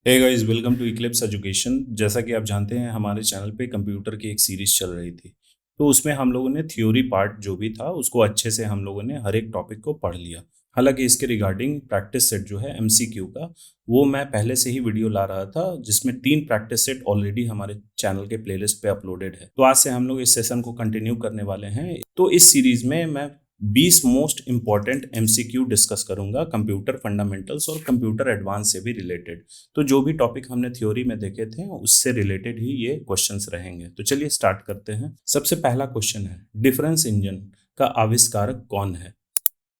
Hey guys, welcome to eclipse education. जैसा कि आप जानते हैं, हमारे चैनल पे कंप्यूटर की एक सीरीज चल रही थी। तो उसमें हम लोगों ने थ्योरी पार्ट जो भी था उसको अच्छे से हम लोगों ने हर एक टॉपिक को पढ़ लिया। हालांकि इसके रिगार्डिंग प्रैक्टिस सेट जो है एमसीक्यू का, वो मैं पहले से ही वीडियो ला रहा था, जिसमें 3 प्रैक्टिस सेट ऑलरेडी हमारे चैनल के प्लेलिस्ट पे अपलोडेड है। तो आज से हम लोग इस सेशन को कंटिन्यू करने वाले हैं। तो इस सीरीज में मैं 20 मोस्ट इंपॉर्टेंट एमसीक्यू डिस्कस करूंगा, कंप्यूटर फंडामेंटल्स और कंप्यूटर एडवांस से भी रिलेटेड। तो जो भी टॉपिक हमने थ्योरी में देखे थे उससे रिलेटेड ही ये क्वेश्चंस रहेंगे। तो चलिए स्टार्ट करते हैं। सबसे पहला क्वेश्चन है, डिफरेंस इंजन का आविष्कारक कौन है?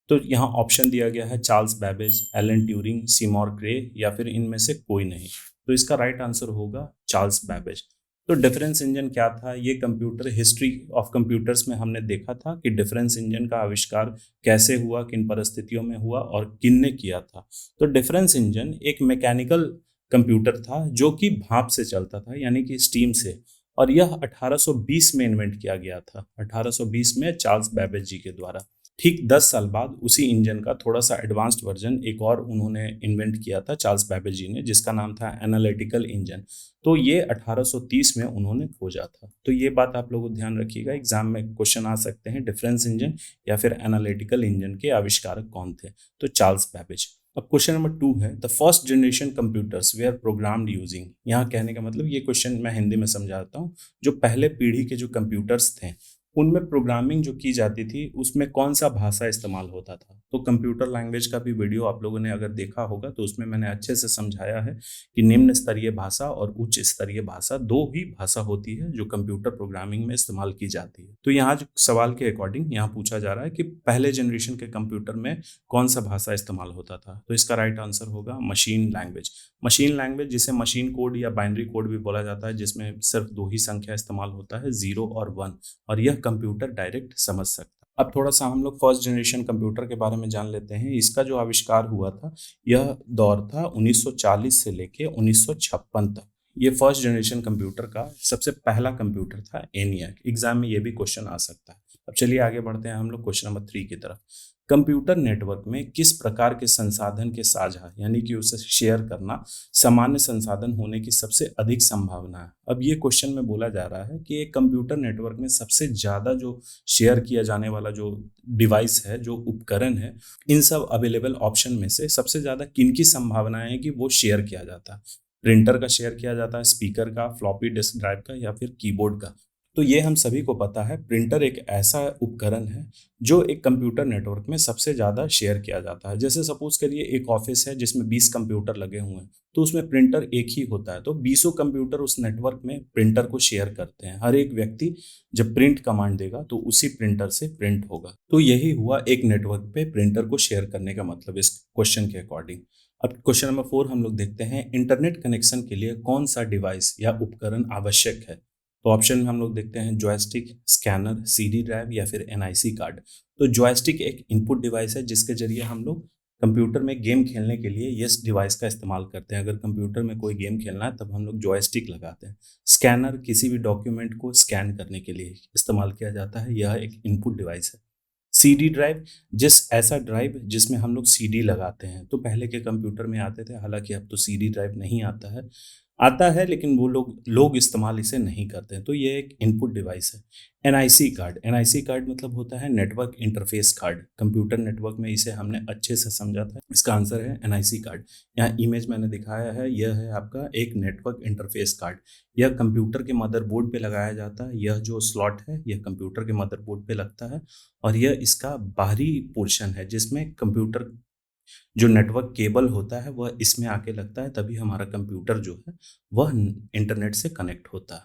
तो यहाँ ऑप्शन दिया गया है Charles Babbage, Alan Turing, Seymour Cray या फिर इनमें से कोई नहीं। तो इसका राइट आंसर होगा चार्ल्स बैबेज। तो डिफरेंस इंजन क्या था? ये कंप्यूटर हिस्ट्री ऑफ कंप्यूटर्स में हमने देखा था कि डिफरेंस इंजन का आविष्कार कैसे हुआ, किन परिस्थितियों में हुआ और किनने किया था। तो डिफरेंस इंजन एक मैकेनिकल कंप्यूटर था जो कि भाप से चलता था, यानी कि स्टीम से। और यह 1820 में इन्वेंट किया गया था, 1820 में चार्ल्स बैबेज जी के द्वारा। ठीक 10 साल बाद उसी इंजन का थोड़ा सा एडवांस्ड वर्जन एक और उन्होंने इन्वेंट किया था चार्ल्स बैबेज जी ने, जिसका नाम था एनालिटिकल इंजन। तो ये 1830 में उन्होंने खोजा था। तो ये बात आप लोग ध्यान रखिएगा, एग्जाम में क्वेश्चन आ सकते हैं, डिफरेंस इंजन या फिर एनालिटिकल इंजन के आविष्कारक कौन थे? तो चार्ल्स बैबेज। अब क्वेश्चन नंबर 2 है, the first generation computers they are programmed using. यहाँ कहने का मतलब, ये क्वेश्चन मैं हिंदी में समझाता हूँ। जो पहले पीढ़ी के जो कंप्यूटर्स थे उनमें प्रोग्रामिंग जो की जाती थी उसमें कौन सा भाषा इस्तेमाल होता था? तो कंप्यूटर लैंग्वेज का भी वीडियो आप लोगों ने अगर देखा होगा तो उसमें मैंने अच्छे से समझाया है कि निम्न स्तरीय भाषा और उच्च स्तरीय भाषा, दो ही भाषा होती है जो कंप्यूटर प्रोग्रामिंग में इस्तेमाल की जाती है। तो यहाँ जो सवाल के अकॉर्डिंग यहाँ पूछा जा रहा है कि पहले जनरेशन के कंप्यूटर में कौन सा भाषा इस्तेमाल होता था? तो इसका राइट आंसर होगा मशीन लैंग्वेज। मशीन लैंग्वेज जिसे मशीन कोड या बाइनरी कोड भी बोला जाता है, जिसमें सिर्फ दो ही संख्या इस्तेमाल होता है, 0 और 1, और यह कंप्यूटर डायरेक्ट समझ सकता है। अब थोड़ा सा हम लोग फर्स्ट जनरेशन कंप्यूटर के बारे में जान लेते हैं। इसका जो आविष्कार हुआ था, यह दौर था 1940 से लेके 1956 तक। ये फर्स्ट जनरेशन कंप्यूटर का सबसे पहला कंप्यूटर था, एनियाक। एग्जाम में ये भी क्वेश्चन आ सकता है। अब चलिए आगे बढ़ते हैं हम लोग क्वेश्चन नंबर 3 की तरफ। कंप्यूटर नेटवर्क में किस प्रकार के संसाधन के साझा, यानी कि उसे शेयर करना, सामान्य संसाधन होने की सबसे अधिक संभावना है? अब ये क्वेश्चन में बोला जा रहा है कि एक कंप्यूटर नेटवर्क में सबसे ज्यादा जो शेयर किया जाने वाला जो डिवाइस है, जो उपकरण है, इन सब अवेलेबल ऑप्शन में से सबसे ज्यादा किनकी संभावना है कि वो शेयर किया जाता है? प्रिंटर का शेयर किया जाता है, स्पीकर का, फ्लॉपी डिस्क ड्राइव का, या फिर कीबोर्ड का? तो ये हम सभी को पता है, प्रिंटर एक ऐसा उपकरण है जो एक कंप्यूटर नेटवर्क में सबसे ज़्यादा शेयर किया जाता है। जैसे सपोज करिए एक ऑफिस है जिसमें 20 कंप्यूटर लगे हुए हैं, तो उसमें प्रिंटर एक ही होता है, तो 20 कंप्यूटर उस नेटवर्क में प्रिंटर को शेयर करते हैं। हर एक व्यक्ति जब प्रिंट कमांड देगा तो उसी प्रिंटर से प्रिंट होगा। तो यही हुआ एक नेटवर्क पे प्रिंटर को शेयर करने का मतलब, इस क्वेश्चन के अकॉर्डिंग। अब क्वेश्चन नंबर 4 हम लोग देखते हैं, इंटरनेट कनेक्शन के लिए कौन सा डिवाइस या उपकरण आवश्यक है? तो ऑप्शन में हम लोग देखते हैं जॉयस्टिक, स्कैनर, सीडी ड्राइव या फिर एनआईसी कार्ड। तो जॉयस्टिक एक इनपुट डिवाइस है जिसके जरिए हम लोग कंप्यूटर में गेम खेलने के लिए इस डिवाइस का इस्तेमाल करते हैं। अगर कंप्यूटर में कोई गेम खेलना है तब हम लोग जॉयस्टिक लगाते हैं। स्कैनर किसी भी डॉक्यूमेंट को स्कैन करने के लिए इस्तेमाल किया जाता है, यह एक इनपुट डिवाइस है। सीडी ड्राइव, ऐसा ड्राइव जिसमें हम लोग सीडी लगाते हैं। तो पहले के कंप्यूटर में आते थे, हालांकि अब तो सीडी ड्राइव नहीं आता है, लेकिन वो लोग इस्तेमाल इसे नहीं करते हैं। तो ये एक इनपुट डिवाइस है। एनआईसी कार्ड, एनआईसी कार्ड मतलब होता है network interface card. Computer network में इसे हमने अच्छे से समझा था। इसका आंसर है एनआईसी कार्ड। यहाँ इमेज मैंने दिखाया है, यह है आपका एक नेटवर्क इंटरफेस कार्ड। यह कंप्यूटर के मदरबोर्ड पे लगाया जाता है। यह जो स्लॉट है यह कंप्यूटर के मदरबोर्ड पे लगता है, और यह इसका बाहरी पोर्शन है जिसमें कंप्यूटर जो नेटवर्क केबल होता है वह इसमें आके लगता है, तभी हमारा कंप्यूटर जो है वह इंटरनेट से कनेक्ट होता है।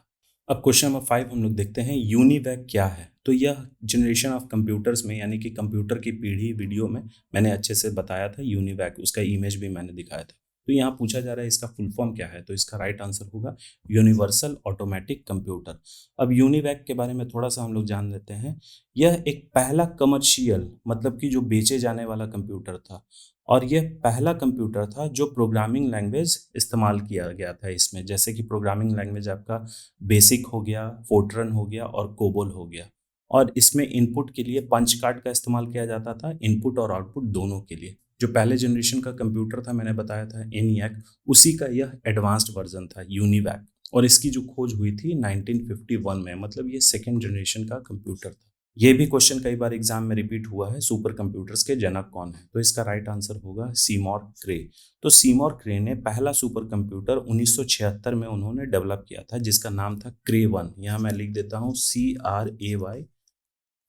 अब क्वेश्चन नंबर 5 हम लोग देखते हैं, यूनिवैक क्या है? तो यह जनरेशन ऑफ कंप्यूटर्स में, यानी कि कंप्यूटर की पीढ़ी, वीडियो में मैंने अच्छे से बताया था यूनिवैक, उसका इमेज भी मैंने दिखाया था। तो यहाँ पूछा जा रहा है इसका फुल फॉर्म क्या है? तो इसका राइट आंसर होगा यूनिवर्सल ऑटोमेटिक कंप्यूटर। अब यूनिवैक के बारे में थोड़ा सा हम लोग जान लेते हैं। यह एक पहला कमर्शियल, मतलब कि जो बेचे जाने वाला कंप्यूटर था, और यह पहला कंप्यूटर था जो प्रोग्रामिंग लैंग्वेज इस्तेमाल किया गया था इसमें। जैसे कि प्रोग्रामिंग लैंग्वेज आपका बेसिक हो गया, फोर्ट्रन हो गया और कोबोल हो गया। और इसमें इनपुट के लिए पंच कार्ड का इस्तेमाल किया जाता था, इनपुट और आउटपुट दोनों के लिए। जो पहले जनरेशन का कंप्यूटर था मैंने बताया था ENIAC, उसी का यह एडवांस्ड वर्जन था UNIVAC, और इसकी जो खोज हुई थी 1951 में, मतलब ये सेकेंड जनरेशन का कंप्यूटर था। ये भी क्वेश्चन कई बार एग्जाम में रिपीट हुआ है, सुपर कंप्यूटर्स के जनक कौन है? तो इसका राइट आंसर होगा सीमोर क्रे। तो सीमोर क्रे ने पहला सुपर कंप्यूटर 1976 में उन्होंने डेवलप किया था, जिसका नाम था क्रे 1। यहाँ मैं लिख देता हूँ CRAY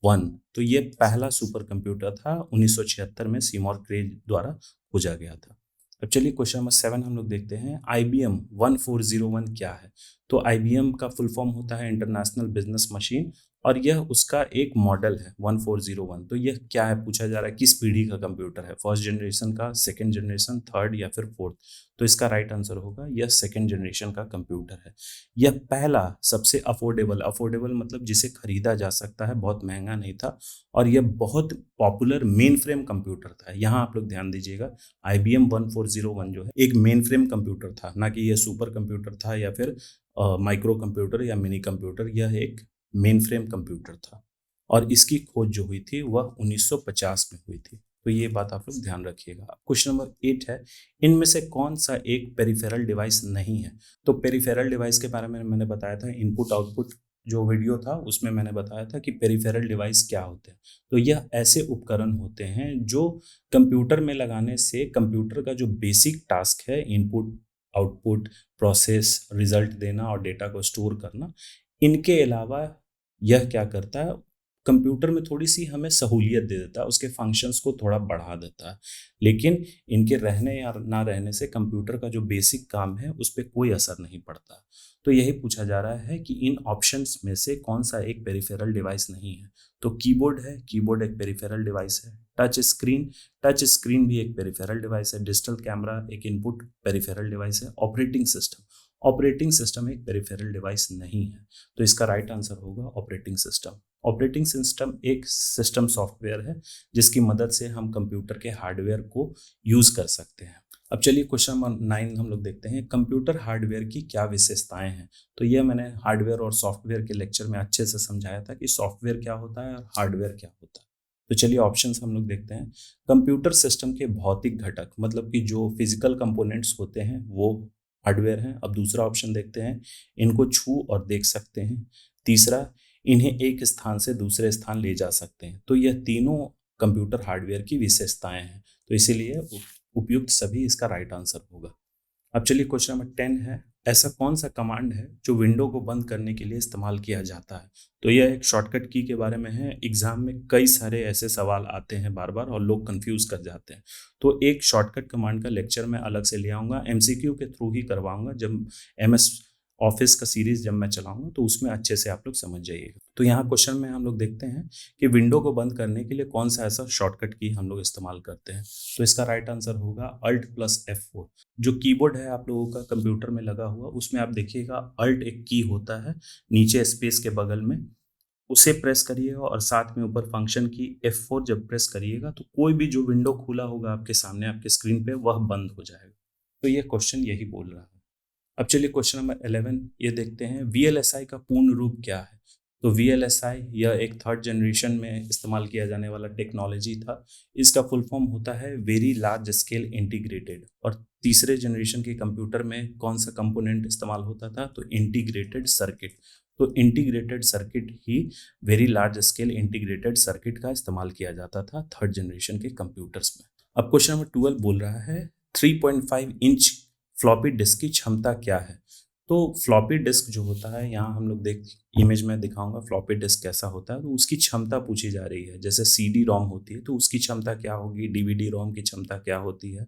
1। तो ये पहला सुपर कंप्यूटर था, 1976 में सीमोर क्रे द्वारा खोजा गया था। अब चलिए क्वेश्चन नंबर 7 हम लोग देखते हैं। IBM 1401 क्या है? तो IBM का फुल फॉर्म होता है इंटरनेशनल बिजनेस मशीन, और यह उसका एक मॉडल है 1401। तो यह क्या है, पूछा जा रहा है किस पीढ़ी का कंप्यूटर है, फर्स्ट जनरेशन का, सेकंड जनरेशन, थर्ड या फिर फोर्थ? तो इसका राइट आंसर होगा यह सेकंड जनरेशन का कंप्यूटर है। यह पहला सबसे अफोर्डेबल मतलब जिसे खरीदा जा सकता है, बहुत महंगा नहीं था, और यह बहुत पॉपुलर मेन फ्रेम कंप्यूटर था। यहाँ आप लोग ध्यान दीजिएगा, IBM 1401 जो है एक मेन फ्रेम कंप्यूटर था, ना कि यह सुपर कंप्यूटर था या फिर माइक्रो कंप्यूटर या मिनी कंप्यूटर। यह एक मेन फ्रेम कंप्यूटर था, और इसकी खोज जो हुई थी वह 1950 में हुई थी। तो ये बात आप लोग ध्यान रखिएगा। क्वेश्चन नंबर 8 है, इनमें से कौन सा एक पेरिफेरल डिवाइस नहीं है? तो पेरिफेरल डिवाइस के बारे में मैंने बताया था, इनपुट आउटपुट जो वीडियो था उसमें मैंने बताया था कि पेरिफेरल डिवाइस क्या होते हैं। तो यह ऐसे उपकरण होते हैं जो कंप्यूटर में लगाने से कंप्यूटर का जो बेसिक टास्क है, इनपुट आउटपुट, प्रोसेस, रिजल्ट देना और डेटा को स्टोर करना, इनके अलावा यह क्या करता है, कंप्यूटर में थोड़ी सी हमें सहूलियत दे देता है, उसके फंक्शंस को थोड़ा बढ़ा देता है। लेकिन इनके रहने या ना रहने से कंप्यूटर का जो बेसिक काम है उस पर कोई असर नहीं पड़ता। तो यही पूछा जा रहा है कि इन ऑप्शंस में से कौन सा एक पेरिफेरल डिवाइस नहीं है? तो कीबोर्ड है, कीबोर्ड एक पेरिफेरल डिवाइस है। टच स्क्रीन भी एक पेरिफेरल डिवाइस है। डिजिटल कैमरा एक इनपुट पेरिफेरल डिवाइस है। ऑपरेटिंग सिस्टम एक पेरिफेरल डिवाइस नहीं है। तो इसका राइट आंसर होगा ऑपरेटिंग सिस्टम। ऑपरेटिंग सिस्टम एक सिस्टम सॉफ्टवेयर है जिसकी मदद से हम कंप्यूटर के हार्डवेयर को यूज कर सकते हैं। अब चलिए क्वेश्चन नंबर 9 हम लोग देखते हैं, कंप्यूटर हार्डवेयर की क्या विशेषताएं हैं? तो यह मैंने हार्डवेयर और सॉफ्टवेयर के लेक्चर में अच्छे से समझाया था कि सॉफ्टवेयर क्या होता है और हार्डवेयर क्या होता है। तो चलिए ऑप्शंस हम लोग देखते हैं। कंप्यूटर सिस्टम के भौतिक घटक, मतलब कि जो फिजिकल कंपोनेंट्स होते हैं वो हार्डवेयर हैं। अब दूसरा ऑप्शन देखते हैं, इनको छू और देख सकते हैं। तीसरा, इन्हें एक स्थान से दूसरे स्थान ले जा सकते हैं। तो यह तीनों कंप्यूटर हार्डवेयर की विशेषताएं हैं, तो इसीलिए उपयुक्त सभी इसका राइट आंसर होगा। अब चलिए क्वेश्चन नंबर 10 है, ऐसा कौन सा कमांड है जो विंडो को बंद करने के लिए इस्तेमाल किया जाता है? तो यह एक शॉर्टकट की के बारे में है। एग्जाम में कई सारे ऐसे सवाल आते हैं बार बार और लोग कंफ्यूज कर जाते हैं। तो एक शॉर्टकट कमांड का लेक्चर मैं अलग से ले आऊंगा, MCQ के थ्रू ही करवाऊंगा। जब MS ऑफिस का सीरीज जब मैं चलाऊंगा तो उसमें अच्छे से आप लोग समझ जाइएगा। तो यहाँ क्वेश्चन में हम लोग देखते हैं कि विंडो को बंद करने के लिए कौन सा ऐसा शॉर्टकट की हम लोग इस्तेमाल करते हैं। तो इसका राइट आंसर होगा Alt+F4। जो कीबोर्ड है आप लोगों का कंप्यूटर में लगा हुआ, उसमें आप देखिएगा Alt एक की होता है नीचे स्पेस के बगल में, उसे प्रेस करिएगा और साथ में ऊपर फंक्शन की F4 जब प्रेस करिएगा तो कोई भी जो विंडो खुला होगा आपके सामने आपके स्क्रीन पे वह बंद हो जाएगा। तो ये क्वेश्चन यही बोल रहा है। अब चलिए क्वेश्चन नंबर 11 ये देखते हैं, VLSI का पूर्ण रूप क्या है? तो VLSI यह एक थर्ड जनरेशन में इस्तेमाल किया जाने वाला टेक्नोलॉजी था। इसका फुल फॉर्म होता है वेरी लार्ज स्केल इंटीग्रेटेड। और तीसरे जनरेशन के कंप्यूटर में कौन सा कंपोनेंट इस्तेमाल होता था? तो इंटीग्रेटेड सर्किट। तो इंटीग्रेटेड सर्किट ही very large scale integrated circuit का इस्तेमाल किया जाता था थर्ड जनरेशन के कंप्यूटर्स में। अब क्वेश्चन नंबर 12 बोल रहा है 3.5 इंच फ्लॉपी डिस्क की क्षमता क्या है? तो फ्लॉपी डिस्क जो होता है, यहाँ हम लोग देख इमेज में दिखाऊंगा फ्लॉपी डिस्क कैसा होता है। तो उसकी क्षमता पूछी जा रही है, जैसे CD रोम होती है तो उसकी क्षमता क्या होगी, DVD रोम की क्षमता क्या होती है।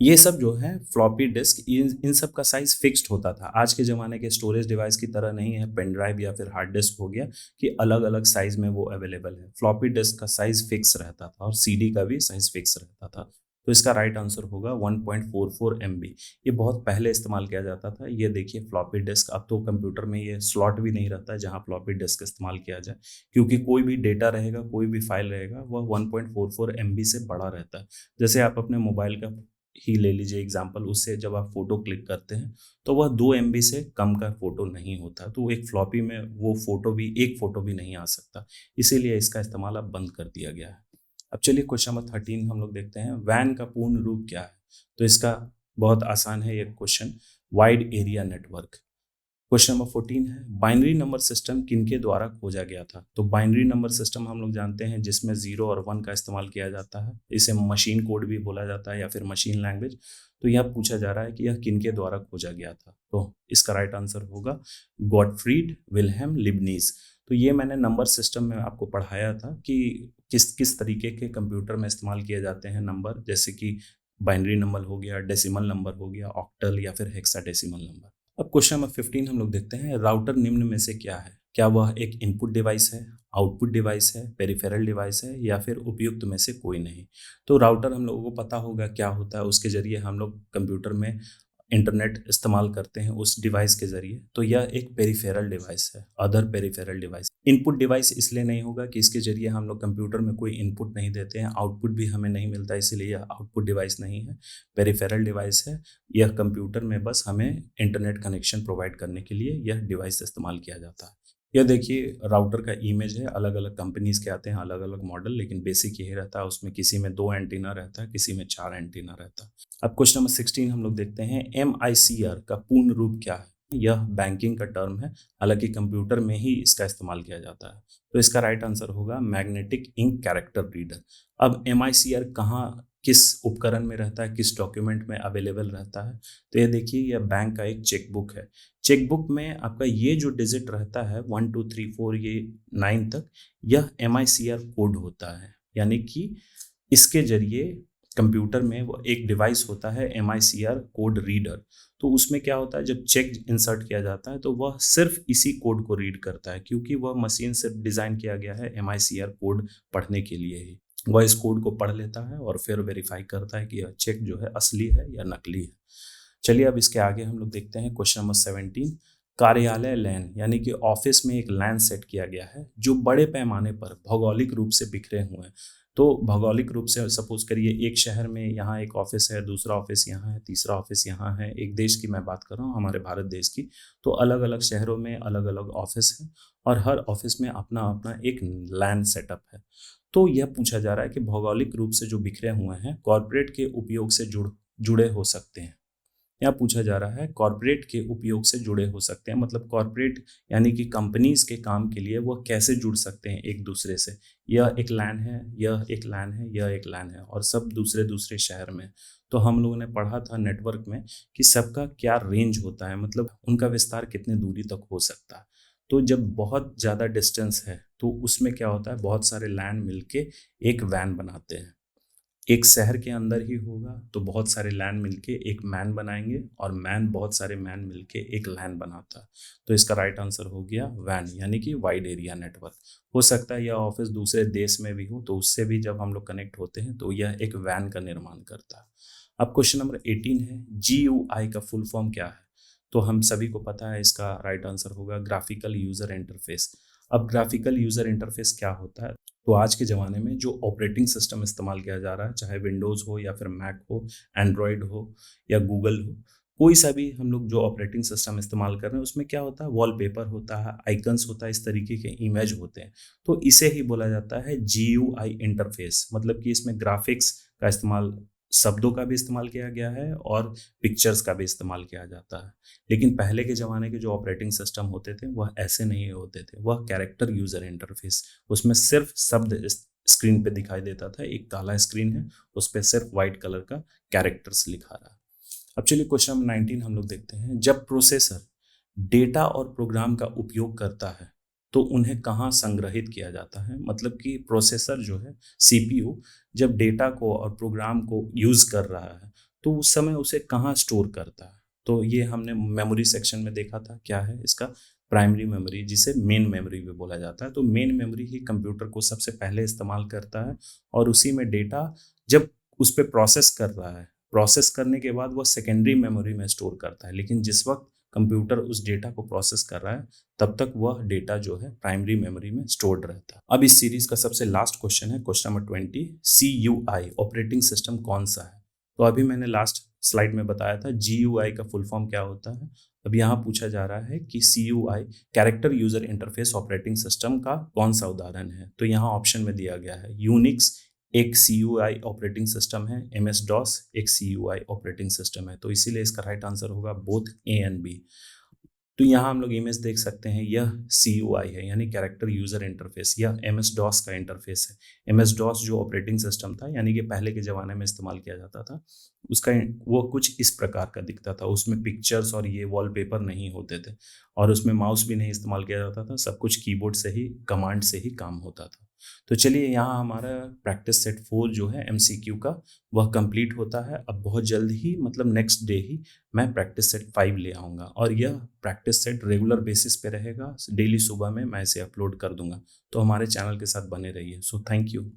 ये सब जो है फ्लॉपी डिस्क, इन सब का साइज फिक्स्ड होता था। आज के ज़माने के स्टोरेज डिवाइस की तरह नहीं है, पेन ड्राइव या फिर हार्ड डिस्क हो गया कि अलग अलग साइज में वो अवेलेबल है। फ्लॉपी डिस्क का साइज फिक्स रहता था और CD का भी साइज फिक्स रहता था। तो इसका राइट आंसर होगा 1.44 MB। ये बहुत पहले इस्तेमाल किया जाता था। ये देखिए फ्लॉपी डिस्क, अब तो कंप्यूटर में ये स्लॉट भी नहीं रहता है जहाँ फ्लॉपी डिस्क इस्तेमाल किया जाए, क्योंकि कोई भी डेटा रहेगा, कोई भी फाइल रहेगा, वह 1.44 MB से बड़ा रहता है। जैसे आप अपने मोबाइल का ही ले लीजिए एग्जाम्पल, उससे जब आप फोटो क्लिक करते हैं तो वह 2 MB से कम का फोटो नहीं होता। तो एक फ्लॉपी में वो फोटो भी, एक फोटो भी नहीं आ सकता, इसीलिए इसका इस्तेमाल अब बंद कर दिया गया है। अब चलिए क्वेश्चन नंबर 13 हम लोग देखते हैं, वैन का पूर्ण रूप क्या है। तो इसका बहुत आसान है ये question, wide area network. Question number 14 है, बाइनरी नंबर सिस्टम किनके द्वारा खोजा गया था। तो बाइनरी नंबर सिस्टम हम लोग जानते हैं जिसमें 0 और 1 का इस्तेमाल किया जाता है, इसे मशीन कोड भी बोला जाता है या फिर मशीन लैंग्वेज। तो यह पूछा जा रहा है कि यह किनके द्वारा खोजा गया था। तो इसका राइट आंसर होगा गॉटफ्रीड विल्हेम लिबनीज। तो ये मैंने नंबर सिस्टम में आपको पढ़ाया था कि किस किस तरीके के कंप्यूटर में इस्तेमाल किए जाते हैं नंबर, जैसे कि बाइनरी नंबर हो गया, डेसिमल नंबर हो गया, ऑक्टल या फिर हेक्साडेसिमल नंबर। अब क्वेश्चन नंबर 15 हम लोग देखते हैं, राउटर निम्न में से क्या है। क्या वह एक इनपुट डिवाइस है, आउटपुट डिवाइस है, पेरिफेरल डिवाइस है या फिर उपयुक्त में से कोई नहीं। तो राउटर हम लोगों को पता होगा क्या होता है, उसके जरिए हम लोग कंप्यूटर में इंटरनेट इस्तेमाल करते हैं उस डिवाइस के जरिए। तो यह एक पेरिफेरल डिवाइस है, other peripheral device. Input device इसलिए नहीं होगा कि इसके जरिए हम लोग कंप्यूटर में कोई इनपुट नहीं देते हैं, आउटपुट भी हमें नहीं मिलता, इसीलिए यह आउटपुट डिवाइस नहीं है, पेरिफेरल डिवाइस है। यह कंप्यूटर में बस हमें इंटरनेट कनेक्शन प्रोवाइड करने के लिए यह डिवाइस इस्तेमाल किया जाता है। यह देखिए राउटर का इमेज है, अलग अलग कंपनीज के आते हैं अलग अलग मॉडल, लेकिन बेसिक यही रहता है, उसमें किसी में 2 एंटीना रहता है, किसी में 4 एंटीना रहता है। अब क्वेश्चन नंबर 16 हम लोग देखते हैं, MICR का पूर्ण रूप क्या है। यह बैंकिंग का टर्म है, हालांकि कंप्यूटर में ही इसका इस्तेमाल किया जाता है। तो इसका राइट आंसर होगा मैग्नेटिक इंक कैरेक्टर रीडर। अब MICR कहाँ किस उपकरण में रहता है, किस डॉक्यूमेंट में अवेलेबल रहता है। तो ये देखिए यह बैंक का एक चेकबुक है। चेकबुक में आपका ये जो डिजिट रहता है 1 2 3 4 ये 9 तक, यह MICR कोड होता है। यानी कि इसके जरिए कंप्यूटर में वो एक डिवाइस होता है MICR कोड रीडर। तो उसमें क्या होता है, जब चेक इंसर्ट किया जाता है तो वह सिर्फ इसी कोड को रीड करता है, क्योंकि वह मशीन सिर्फ डिज़ाइन किया गया है MICR कोड पढ़ने के लिए ही। वह इस कोड को पढ़ लेता है और फिर वेरीफाई करता है कि यह चेक जो है असली है या नकली है। चलिए अब इसके आगे हम लोग देखते हैं क्वेश्चन नंबर 17, कार्यालय लैन यानी कि ऑफिस में एक लैन सेट किया गया है जो बड़े पैमाने पर भौगोलिक रूप से बिखरे हुए हैं। तो भौगोलिक रूप से सपोज करिए एक शहर में यहाँ एक ऑफिस है, दूसरा ऑफिस यहाँ है, तीसरा ऑफिस यहाँ है। एक देश की मैं बात कर रहा हूँ, हमारे भारत देश की। तो अलग अलग शहरों में अलग अलग ऑफिस है और हर ऑफिस में अपना अपना एक लैन सेटअप है। तो यह पूछा जा रहा है कि भौगोलिक रूप से जो बिखरे हुए हैं कॉरपोरेट के उपयोग से जुड़े हो सकते हैं। यहाँ पूछा जा रहा है कॉरपोरेट के उपयोग से जुड़े हो सकते हैं, मतलब कॉरपोरेट यानी कि कंपनीज के काम के लिए वो कैसे जुड़ सकते हैं एक दूसरे से। यह एक लैन है, यह एक लैन है, यह एक लैन है और सब दूसरे दूसरे शहर में। तो हम लोगों ने पढ़ा था नेटवर्क में कि सबका क्या रेंज होता है, मतलब उनका विस्तार कितने दूरी तक हो सकता है। तो जब बहुत ज़्यादा डिस्टेंस है तो उसमें क्या होता है, बहुत सारे लैन मिलके एक वैन बनाते हैं। एक शहर के अंदर ही होगा तो बहुत सारे लैन मिलके एक मैन बनाएंगे और मैन बहुत सारे मैन मिलके एक लैन बनाता है। तो इसका राइट आंसर हो गया वैन यानी कि वाइड एरिया नेटवर्क। हो सकता है यह ऑफिस दूसरे देश में भी हो, तो उससे भी जब हम लोग कनेक्ट होते हैं तो यह एक वैन का निर्माण करता है। अब क्वेश्चन नंबर 18 है, GUI का फुल फॉर्म क्या है। तो हम सभी को पता है, इसका राइट आंसर होगा ग्राफिकल यूजर इंटरफेस। अब ग्राफिकल यूजर इंटरफेस क्या होता है। तो आज के ज़माने में जो ऑपरेटिंग सिस्टम इस्तेमाल किया जा रहा है, चाहे विंडोज़ हो या फिर मैक हो, एंड्रॉयड हो या गूगल हो, कोई सा भी हम लोग जो ऑपरेटिंग सिस्टम इस्तेमाल कर रहे हैं उसमें क्या होता है, वॉलपेपर होता है, आइकन्स होता है, इस तरीके के इमेज होते हैं। तो इसे ही बोला जाता है GUI इंटरफेस, मतलब कि इसमें ग्राफिक्स का इस्तेमाल, शब्दों का भी इस्तेमाल किया गया है और पिक्चर्स का भी इस्तेमाल किया जाता है। लेकिन पहले के ज़माने के जो ऑपरेटिंग सिस्टम होते थे वह ऐसे नहीं होते थे, वह कैरेक्टर यूज़र इंटरफेस, उसमें सिर्फ शब्द स्क्रीन पे दिखाई देता था। एक काला स्क्रीन है, उस पर सिर्फ वाइट कलर का कैरेक्टर्स लिखा रहा है। अब चलिए क्वेश्चन नंबर 19 हम लोग देखते हैं, जब प्रोसेसर डेटा और प्रोग्राम का उपयोग करता है तो उन्हें कहाँ संग्रहित किया जाता है। मतलब कि प्रोसेसर जो है CPU जब डेटा को और प्रोग्राम को यूज़ कर रहा है तो उस समय उसे कहाँ स्टोर करता है। तो ये हमने मेमोरी सेक्शन में देखा था, क्या है इसका, प्राइमरी मेमोरी, जिसे मेन मेमोरी भी बोला जाता है। तो मेन मेमोरी ही कंप्यूटर को सबसे पहले इस्तेमाल करता है और उसी में डेटा जब उस पर प्रोसेस कर रहा है, प्रोसेस करने के बाद वह सेकेंडरी मेमोरी में स्टोर करता है। लेकिन जिस वक्त कंप्यूटर उस डेटा को प्रोसेस कर रहा है तब तक वह डेटा जो है प्राइमरी मेमोरी में स्टोर्ड रहता है। अब इस सीरीज का सबसे लास्ट क्वेश्चन है question number 20, CUI operating system कौन सा है। तो अभी मैंने लास्ट स्लाइड में बताया था GUI का फुल फॉर्म क्या होता है। अब यहाँ पूछा जा रहा है कि CUI character user interface operating system का कौन सा उदाहरण है। तो यहाँ ऑप्शन में दिया गया है यूनिक्स, एक CUI ऑपरेटिंग सिस्टम है, MS-DOS एक CUI ऑपरेटिंग सिस्टम है, तो इसीलिए इसका राइट आंसर होगा बोथ ए एंड बी। तो यहाँ हम लोग इमेज देख सकते हैं, यह CUI है यानी कैरेक्टर यूजर इंटरफेस, यह MS-DOS का इंटरफेस है। MS-DOS जो ऑपरेटिंग सिस्टम था यानी कि पहले के ज़माने में इस्तेमाल किया जाता था, उसका वो कुछ इस प्रकार का दिखता था। उसमें पिक्चर्स और ये वॉलपेपर नहीं होते थे और उसमें माउस भी नहीं इस्तेमाल किया जाता था, सब कुछ कीबोर्ड से ही, कमांड से ही काम होता था। तो चलिए यहाँ हमारा प्रैक्टिस सेट 4 जो है MCQ का, वह कंप्लीट होता है। अब बहुत जल्द ही मतलब नेक्स्ट डे ही मैं प्रैक्टिस सेट 5 ले आऊँगा और यह प्रैक्टिस सेट रेगुलर बेसिस पे रहेगा। डेली सुबह में मैं इसे अपलोड कर दूँगा। तो हमारे चैनल के साथ बने रहिए। So thank you.